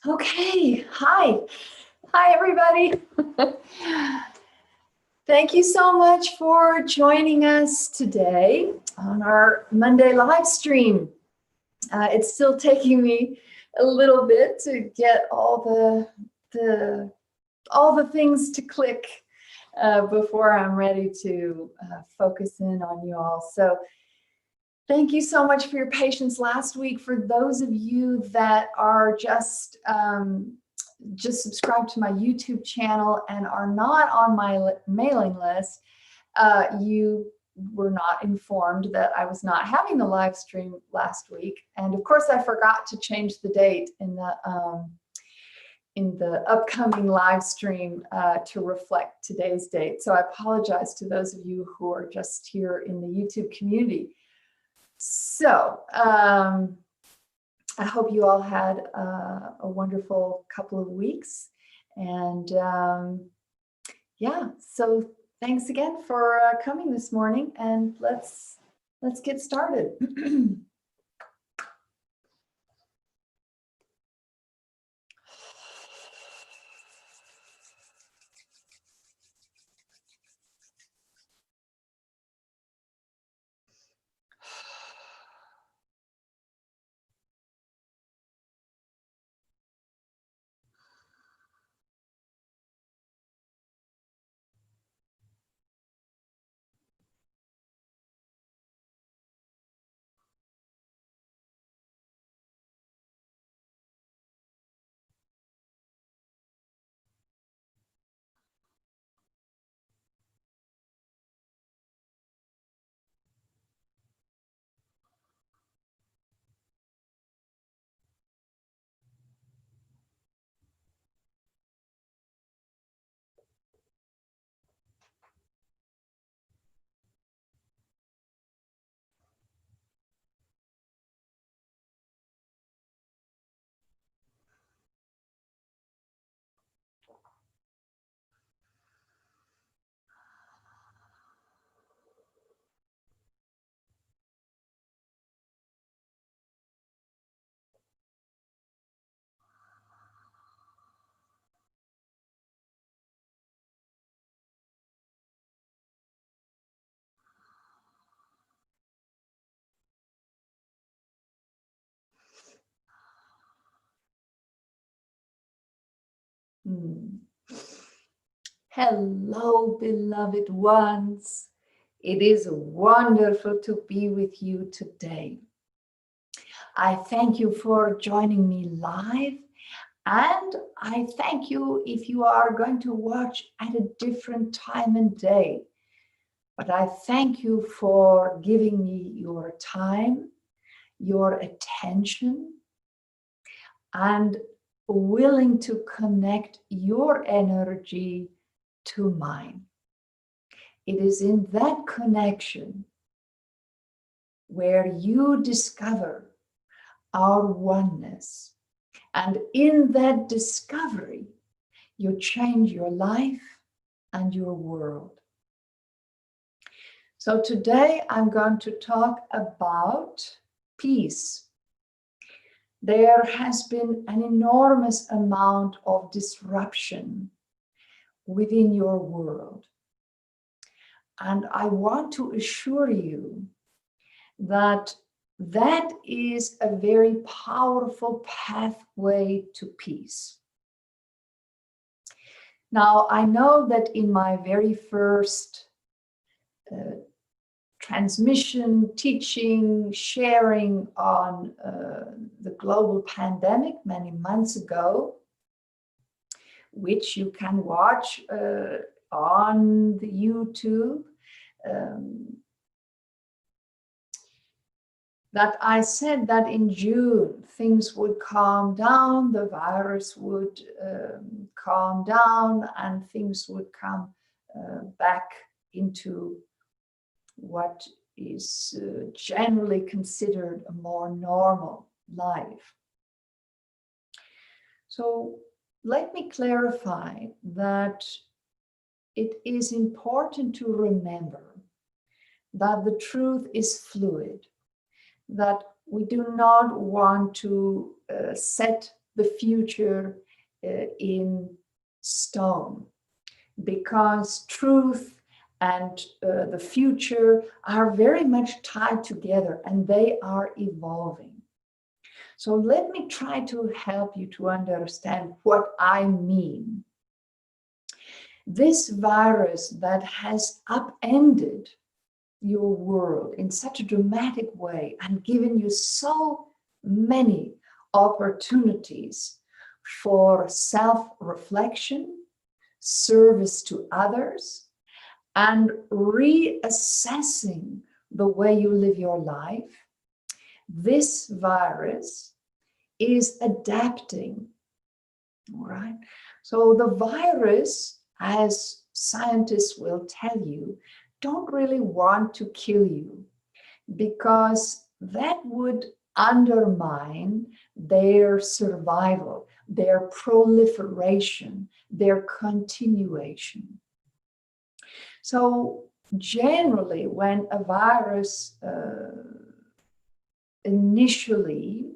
Okay, hi. Hi, everybody. Thank you so much for joining us today on our Monday live stream. It's still taking me a little bit to get all the things to click before I'm ready to focus in on you all. So thank you so much for your patience last week. For those of you that are just subscribed to my YouTube channel and are not on my mailing list, you were not informed that I was not having the live stream last week. And of course, I forgot to change the date in the upcoming live stream to reflect today's date. So I apologize to those of you who are just here in the YouTube community. So I hope you all had a wonderful couple of weeks. And yeah, so thanks again for coming this morning, and let's get started. Hello, beloved ones. It is wonderful to be with you today. I thank you for joining me live, and I thank you if you are going to watch at a different time and day. But I thank you for giving me your time, your attention, and willing to connect your energy to mine. It is in that connection where you discover our oneness. And in that discovery, you change your life and your world. So today I'm going to talk about peace. There has been an enormous amount of disruption within your world. And I want to assure you that that is a very powerful pathway to peace. Now, I know that in my very first transmission, teaching, sharing on the global pandemic many months ago, which you can watch on the YouTube, that I said that in June things would calm down, the virus would calm down, and things would come back into what is generally considered a more normal life. So let me clarify that it is important to remember that the truth is fluid, that we do not want to set the future in stone, because truth and the future are very much tied together and they are evolving. So let me try to help you to understand what I mean. This virus that has upended your world in such a dramatic way and given you so many opportunities for self-reflection, service to others, and reassessing the way you live your life, this virus is adapting, all right? So the virus, as scientists will tell you, don't really want to kill you, because that would undermine their survival, their proliferation, their continuation. So generally, when a virus initially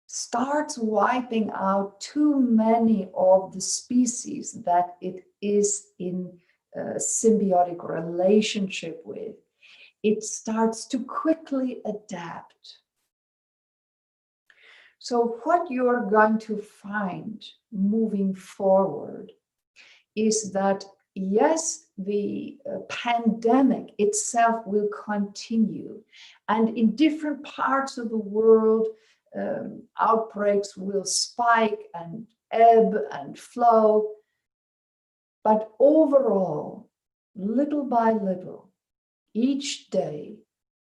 starts wiping out too many of the species that it is in a symbiotic relationship with, it starts to quickly adapt. So what you're going to find moving forward is that, yes, the pandemic itself will continue, and in different parts of the world, outbreaks will spike and ebb and flow. But overall, little by little, each day,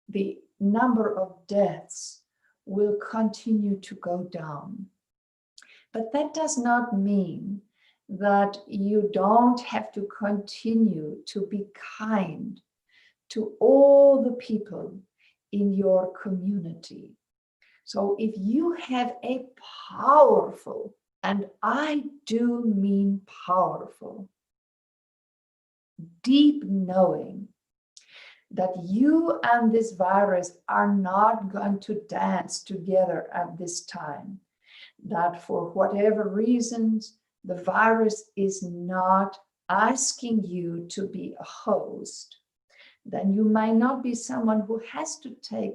the number of deaths will continue to go down. But that does not mean that you don't have to continue to be kind to all the people in your community. So if you have a powerful, and I do mean powerful, deep knowing that you and this virus are not going to dance together at this time, that for whatever reasons, the virus is not asking you to be a host, then you might not be someone who has to take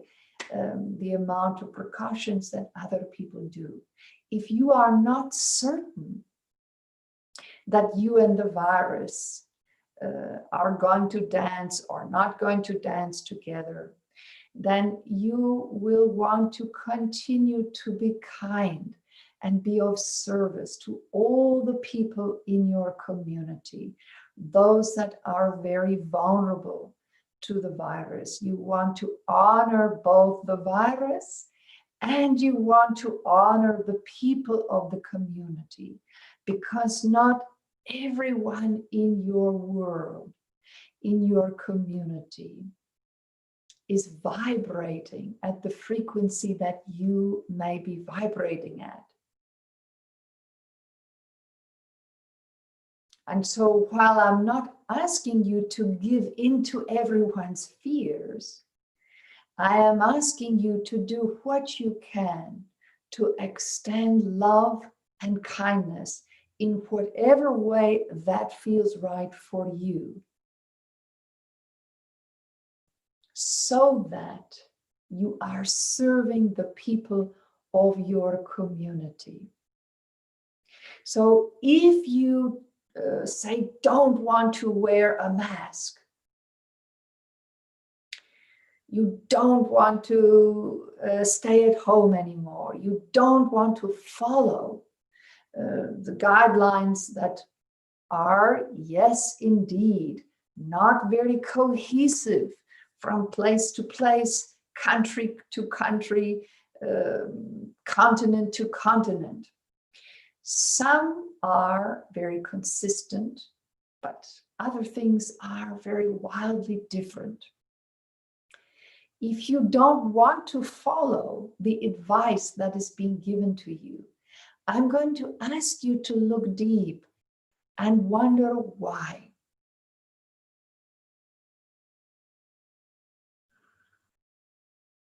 the amount of precautions that other people do. If you are not certain that you and the virus are going to dance or not going to dance together, then you will want to continue to be kind and be of service to all the people in your community, those that are very vulnerable to the virus. You want to honor both the virus and you want to honor the people of the community, because not everyone in your world, in your community, is vibrating at the frequency that you may be vibrating at. And so while I'm not asking you to give into everyone's fears, I am asking you to do what you can to extend love and kindness in whatever way that feels right for you, so that you are serving the people of your community. So if you say don't want to wear a mask, you don't want to stay at home anymore, you don't want to follow the guidelines that are, yes, indeed, not very cohesive from place to place, country to country, continent to continent. Some are very consistent, but other things are very wildly different. If you don't want to follow the advice that is being given to you, I'm going to ask you to look deep and wonder why.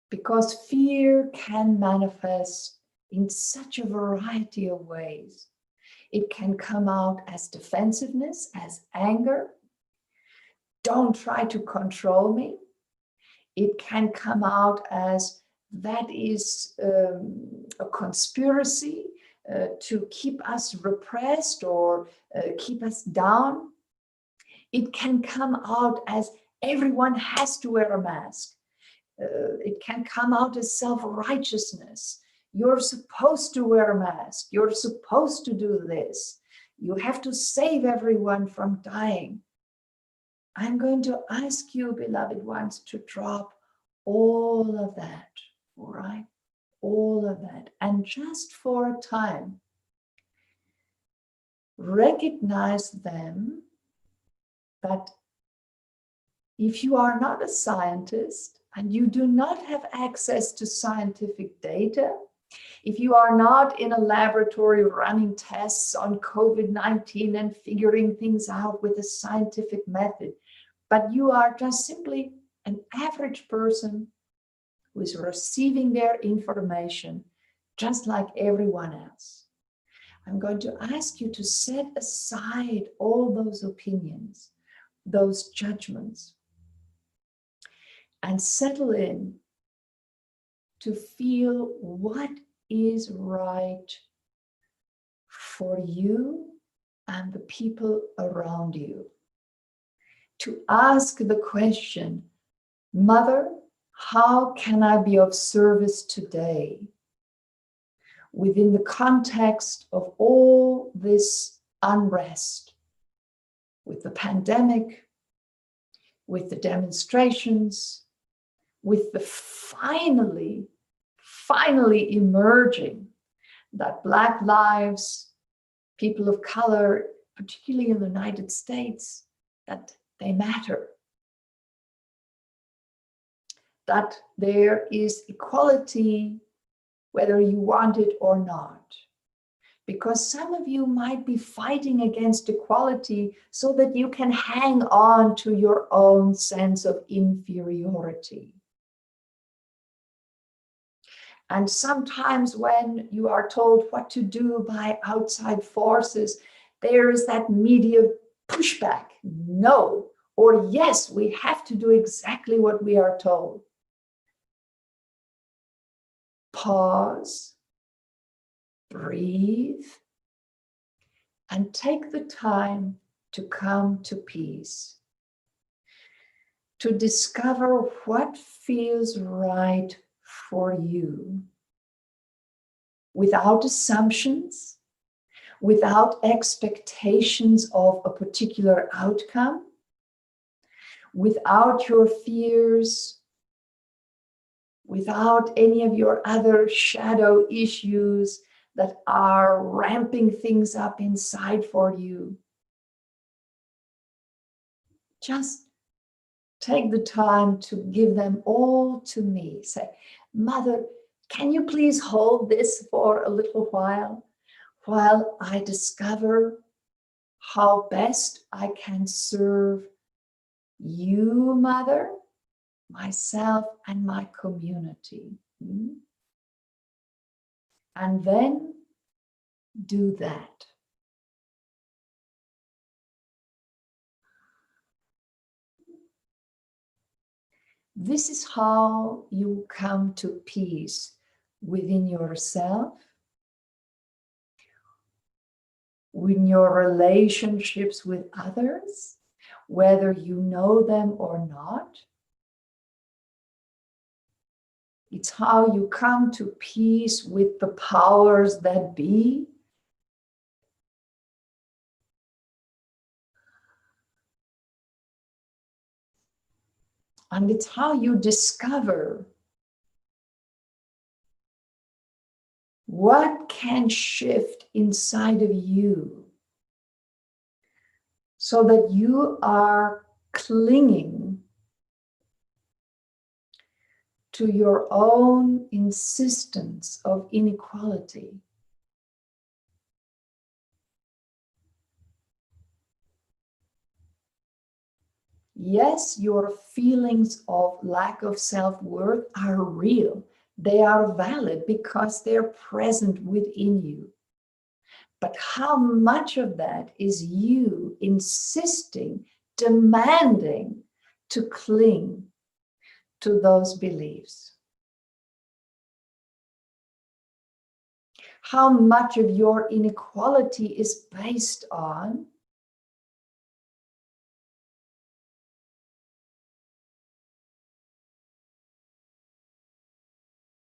Because fear can manifest in such a variety of ways. It can come out as defensiveness, as anger. Don't try to control me. It can come out as that is a conspiracy to keep us repressed or keep us down. It can come out as everyone has to wear a mask. It can come out as self-righteousness. You're supposed to wear a mask. You're supposed to do this. You have to save everyone from dying. I'm going to ask you, beloved ones, to drop all of that, all right? All of that. And just for a time, recognize them that if you are not a scientist and you do not have access to scientific data, if you are not in a laboratory running tests on COVID-19 and figuring things out with a scientific method, but you are just simply an average person who is receiving their information just like everyone else, I'm going to ask you to set aside all those opinions, those judgments, and settle in to feel what is right for you and the people around you. To ask the question, Mother, how can I be of service today within the context of all this unrest, with the pandemic, with the demonstrations, with the finally emerging that Black lives, people of color, particularly in the United States, that they matter. That there is equality, whether you want it or not. Because some of you might be fighting against equality so that you can hang on to your own sense of inferiority. And sometimes when you are told what to do by outside forces, there is that media pushback. No, or yes, we have to do exactly what we are told. Pause, breathe, and take the time to come to peace, to discover what feels right for you, without assumptions, without expectations of a particular outcome, without your fears, without any of your other shadow issues that are ramping things up inside for you. Just take the time to give them all to me. Say, Mother, can you please hold this for a little while I discover how best I can serve you, Mother, myself, and my community. And then do that. This is how you come to peace within yourself, in your relationships with others, whether you know them or not. It's how you come to peace with the powers that be. And it's how you discover what can shift inside of you so that you are clinging to your own insistence of inequality. Yes, your feelings of lack of self-worth are real. They are valid because they're present within you. But how much of that is you insisting, demanding to cling to those beliefs? How much of your inequality is based on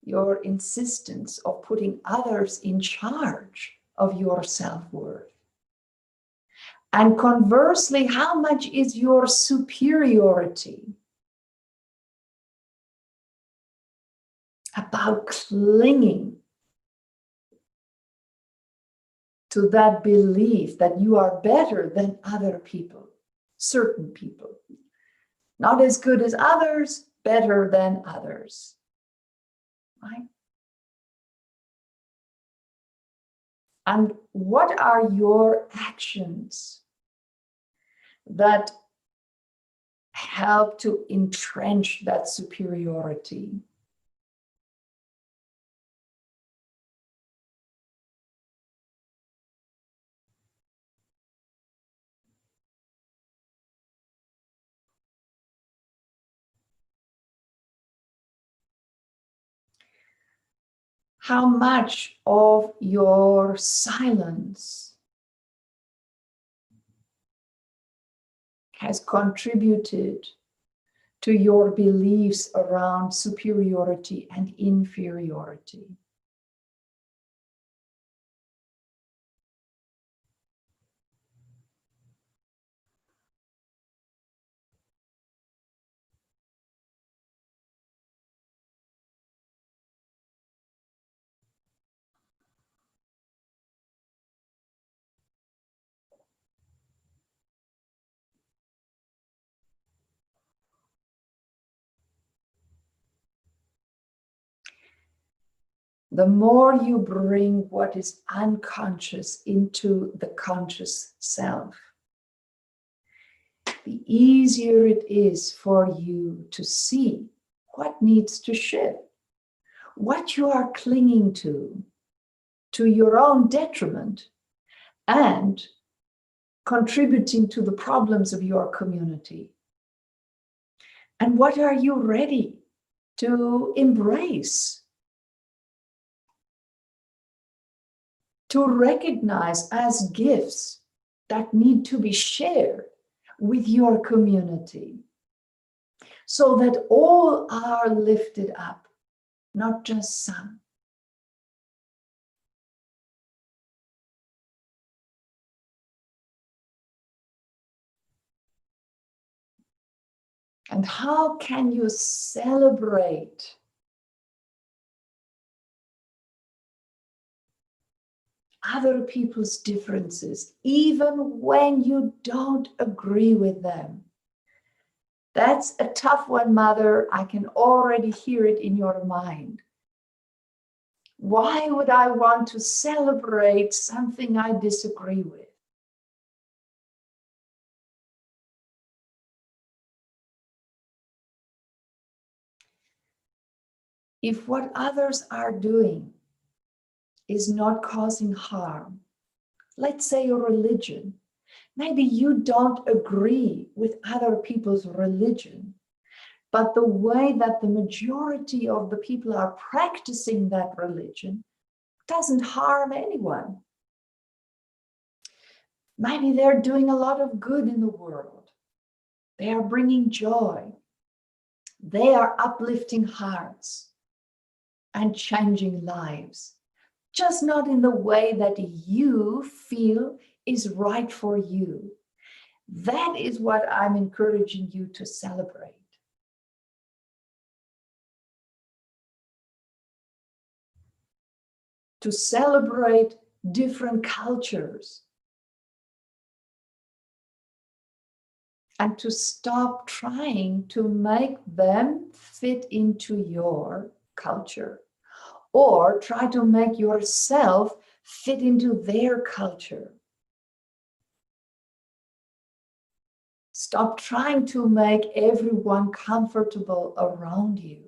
your insistence of putting others in charge of your self-worth? And conversely, how much is your superiority about clinging to that belief that you are better than other people, certain people? Not as good as others, better than others, right? And what are your actions that help to entrench that superiority? How much of your silence has contributed to your beliefs around superiority and inferiority? The more you bring what is unconscious into the conscious self, the easier it is for you to see what needs to shift, what you are clinging to your own detriment and contributing to the problems of your community. And what are you ready to embrace, to recognize as gifts that need to be shared with your community, so that all are lifted up, not just some? And how can you celebrate other people's differences, even when you don't agree with them? That's a tough one, Mother. I can already hear it in your mind. Why would I want to celebrate something I disagree with? If what others are doing is not causing harm, let's say your religion, maybe you don't agree with other people's religion, but the way that the majority of the people are practicing that religion doesn't harm anyone. Maybe they're doing a lot of good in the world. They are bringing joy. They are uplifting hearts and changing lives, just not in the way that you feel is right for you. That is what I'm encouraging you to celebrate. To celebrate different cultures, and to stop trying to make them fit into your culture, or try to make yourself fit into their culture. Stop trying to make everyone comfortable around you.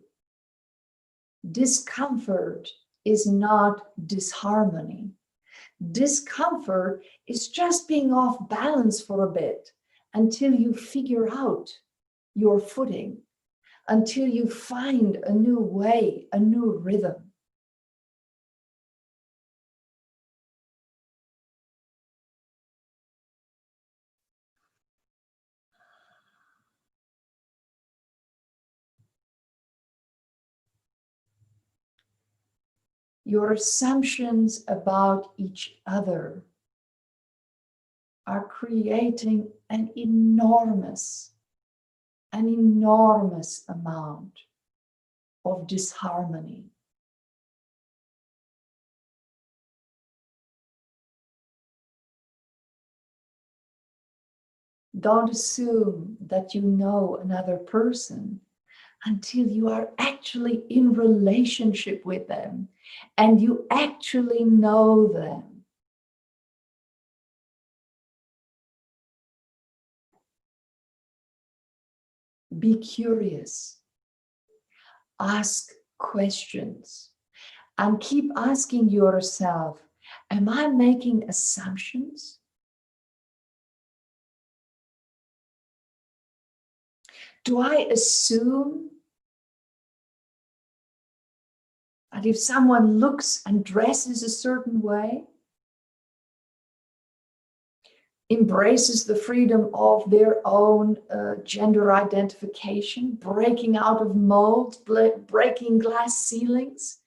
Discomfort is not disharmony. Discomfort is just being off balance for a bit until you figure out your footing, until you find a new way, a new rhythm. Your assumptions about each other are creating an enormous amount of disharmony. Don't assume that you know another person until you are actually in relationship with them and you actually know them. Be curious. Ask questions and keep asking yourself, am I making assumptions? Do I assume that if someone looks and dresses a certain way, embraces the freedom of their own gender identification, breaking out of molds, breaking glass ceilings,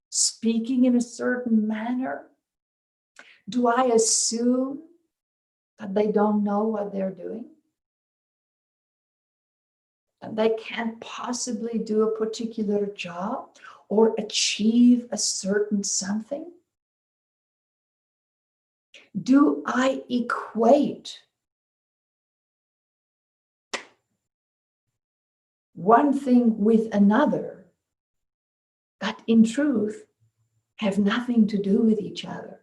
speaking in a certain manner? Do I assume that they don't know what they're doing? And they can't possibly do a particular job or achieve a certain something? Do I equate one thing with another that in truth have nothing to do with each other?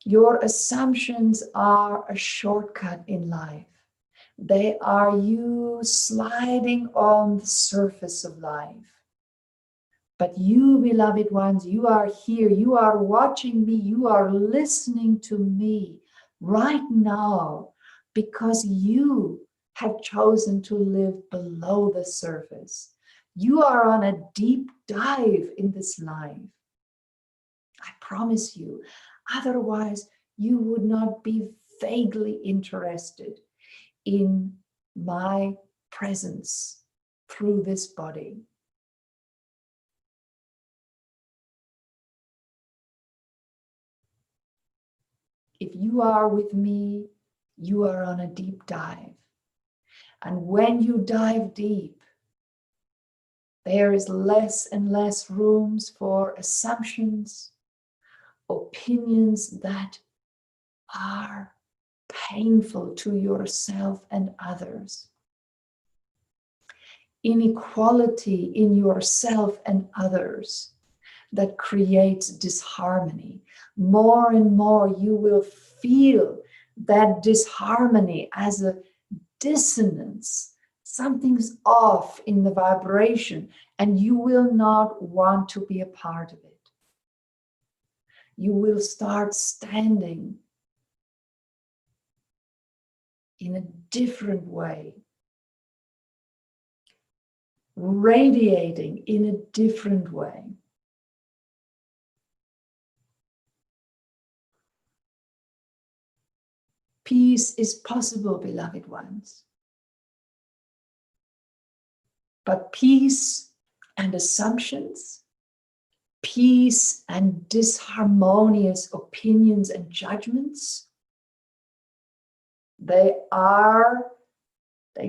Your assumptions are a shortcut in life. They are you sliding on the surface of life. But you, beloved ones, you are here, you are watching me, you are listening to me right now because you have chosen to live below the surface. You are on a deep dive in this life. I promise you. Otherwise, you would not be vaguely interested in my presence through this body. If you are with me, you are on a deep dive. And when you dive deep, there is less and less rooms for assumptions, opinions that are painful to yourself and others. Inequality in yourself and others that creates disharmony. More and more you will feel that disharmony as a dissonance. Something's off in the vibration and you will not want to be a part of it. You will start standing in a different way, radiating in a different way. Peace is possible, beloved ones. But peace and assumptions, peace and disharmonious opinions and judgments, they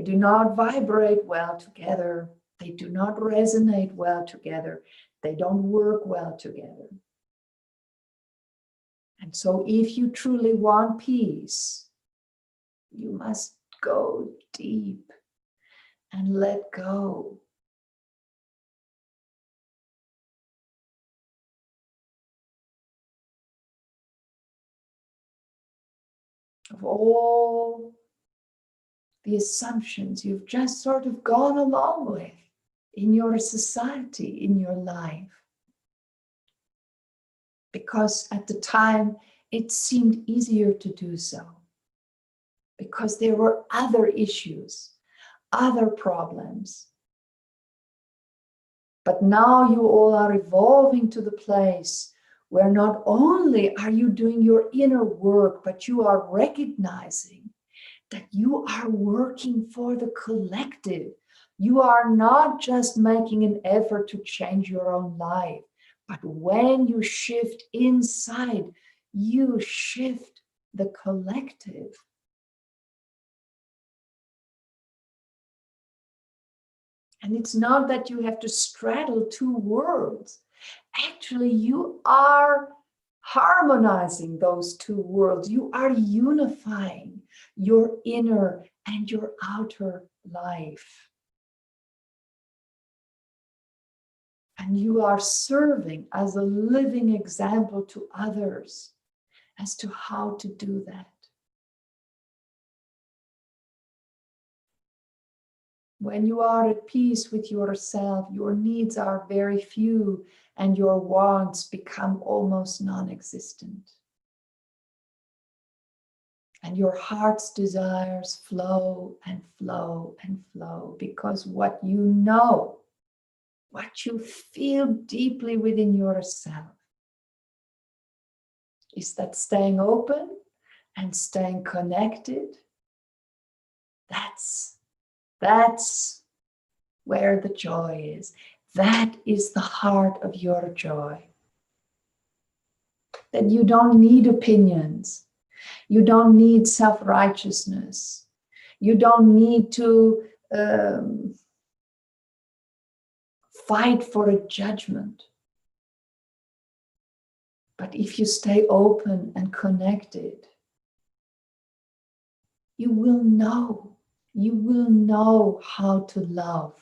do not vibrate well together. They do not resonate well together. They don't work well together. And so if you truly want peace, you must go deep and let go. Of all the assumptions you've just sort of gone along with in your society, in your life. Because at the time, it seemed easier to do so. Because there were other issues, other problems. But now you all are evolving to the place where not only are you doing your inner work, but you are recognizing that you are working for the collective. You are not just making an effort to change your own life, but when you shift inside, you shift the collective. And it's not that you have to straddle two worlds. Actually, you are harmonizing those two worlds. You are unifying your inner and your outer life. And you are serving as a living example to others as to how to do that. When you are at peace with yourself, your needs are very few and your wants become almost non-existent. And your heart's desires flow and flow and flow, because what you know, what you feel deeply within yourself, is that staying open and staying connected, that's where the joy is. That is the heart of your joy. That you don't need opinions. You don't need self-righteousness. You don't need to fight for a judgment. But if you stay open and connected, you will know how to love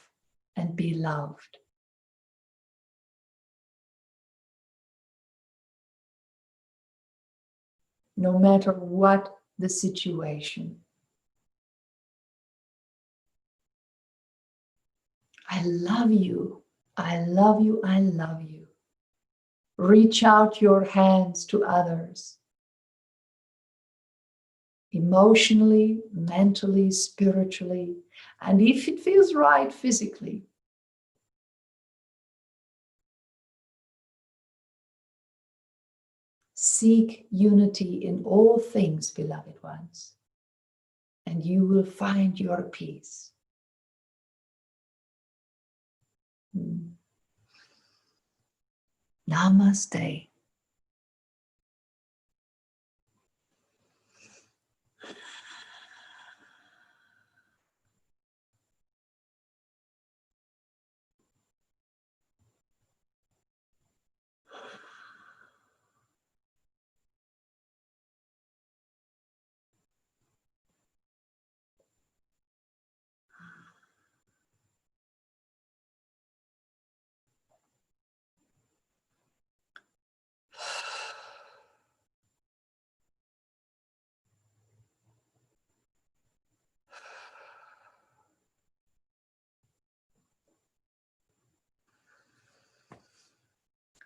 and be loved. No matter what the situation. I love you. I love you. I love you. Reach out your hands to others. Emotionally, mentally, spiritually, and if it feels right, physically. Seek unity in all things, beloved ones, and you will find your peace. Namaste.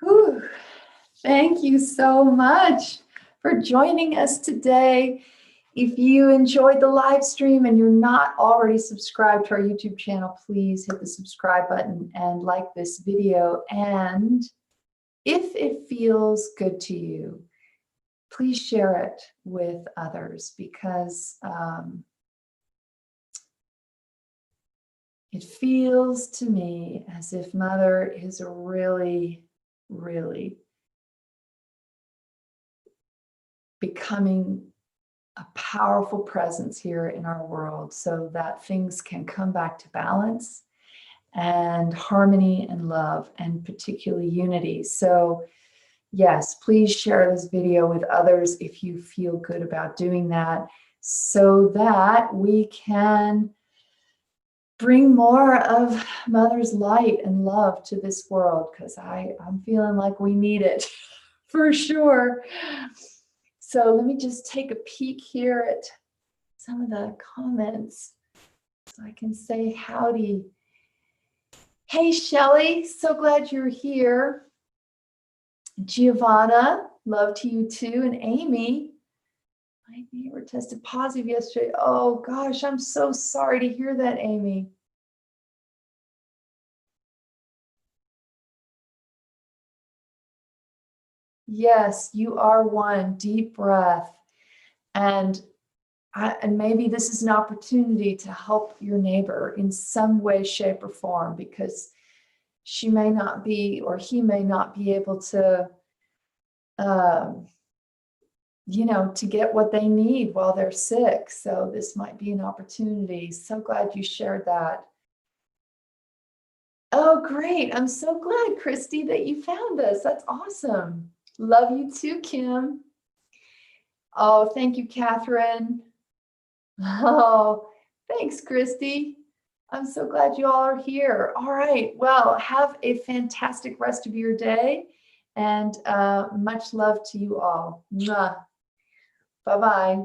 Whew. Thank you so much for joining us today. If you enjoyed the live stream and you're not already subscribed to our YouTube channel, please hit the subscribe button and like this video. And if it feels good to you, please share it with others, because it feels to me as if Mother is really, really becoming a powerful presence here in our world, so that things can come back to balance and harmony and love, and particularly unity. So yes, please share this video with others if you feel good about doing that, so that we can bring more of Mother's light and love to this world, because I'm feeling like we need it for sure. So let me just take a peek here at some of the comments. so I can say howdy. Hey, Shelly, so glad you're here. Giovanna, love to you too. And Amy, my neighbor tested positive yesterday. Oh gosh, I'm so sorry to hear that, Amy. Yes, you are one. Deep breath. And maybe this is an opportunity to help your neighbor in some way, shape, or form, because she may not be, or he may not be able to, to get what they need while they're sick. So this might be an opportunity. So glad you shared that. Oh, great. I'm so glad, Christy, that you found us. That's awesome. Love you too, Kim. Oh, thank you, Catherine. Oh, thanks, Christy. I'm so glad you all are here. All right. Well, have a fantastic rest of your day, and much love to you all. Bye-bye.